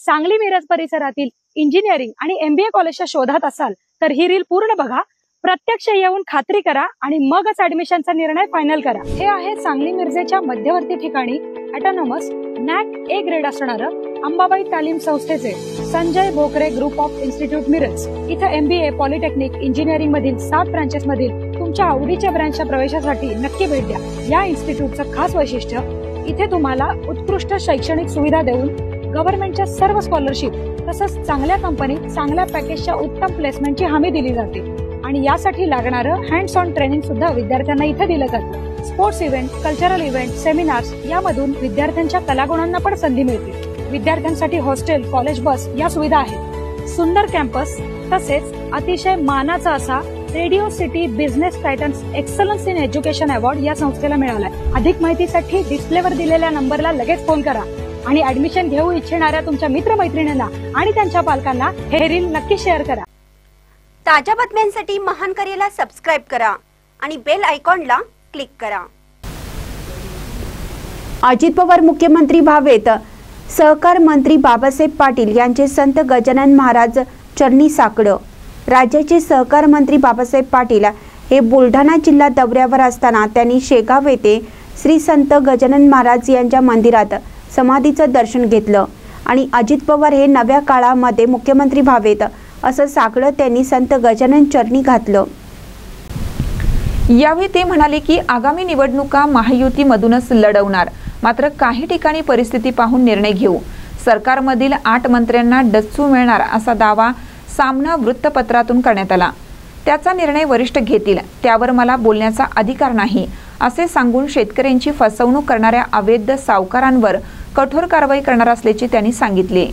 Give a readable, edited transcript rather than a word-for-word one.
सांगली मिरज परिसरातील इंजिनिअरिंग आणि MBA कॉलेजच्या शोधात असाल तर ही रील पूर्ण बघा, प्रत्यक्ष येऊन खात्री करा आणि मगच ऍडमिशनचा निर्णय फायनल करा। हे आहे सांगली मिरजेच्या मध्यवर्ती ठिकाणी ऑटोनॉमस NAC A ग्रेड असणारं अंबाबाई तालीम संस्थेचे Sanjay Bokare group of institute Miraj. इथे MBA, पॉलिटेक्निक, इंजिनिअरिंग मधील 7 ब्रांचेस मधील तुमच्या आवडीच्या ब्रांचच्या प्रवेशासाठी नक्की भेट द्या। या इन्स्टिट्यूटचं खास वैशिष्ट्य, इथे तुम्हाला उत्कृष्ट शैक्षणिक सुविधा देऊन गव्हर्नमेंटच्या सर्व स्कॉलरशिप तसंच चांगल्या कंपनीत चांगल्या पॅकेजच्या उत्तम प्लेसमेंटची हमी दिली जाते आणि यासाठी लागणारं हँड्स ऑन ट्रेनिंग सुद्धा विद्यार्थ्यांना इथे दिलं जातं। Sports event, cultural event, seminars यामधून विद्यार्थ्यांच्या कलागुणांना पण संधी मिळते। विद्यार्थ्यांसाठी हॉस्टेल, कॉलेज बस या सुविधा आहेत। सुंदर कॅम्पस तसेच अतिशय मानाचा असा radio city business Titans excellence in education award या संस्थेला मिळालाय। अधिक माहितीसाठी डिस्प्लेवर दिलेल्या नंबरला लगेच फोन करा आणि ऍडमिशन घेऊ इच्छिणाऱ्या तुमच्या मित्रमैत्रिणींना आणि त्यांच्या पालकांना हे रील नक्की शेअर करा। ताज्या बातम्यांसाठी महान करेला सबस्क्राइब करा आणि बेल आयकॉनला क्लिक करा। अजित पवार मुख्यमंत्री व्हावेत, सहकार मंत्री बाबासाहेब पाटील यांचे संत गजानन महाराज चरणी साकडं। राज्याचे सहकार मंत्री बाबासाहेब पाटील हे बुलढाणा जिल्हा दौऱ्यावर असताना त्यांनी शेगाव येथे श्री संत गजानन महाराज यांच्या मंदिरात समाधीचं दर्शन घेतलं आणि अजित पवार हे नव्या काळामध्ये मुख्यमंत्री व्हावेत असं साकडं त्यांनी संत गजानन चरणी घातलं। यावेळी ते म्हणाले की आगामी निवडणुका महायुतीमधूनच लढवणार, मात्र काही ठिकाणी परिस्थिती पाहून निर्णय घेऊ। सरकारमधील 8 मंत्र्यांना डच्चू मिळणार असा दावा सामना वृत्तपत्रातून करण्यात आला। त्याचा निर्णय वरिष्ठ घेतील, त्यावर मला बोलण्याचा अधिकार नाही असे सांगून शेतकऱ्यांची फसवणूक करणाऱ्या अवैध सावकारांवर कठोर कारवाई करणार असल्याचे त्यांनी सांगितले।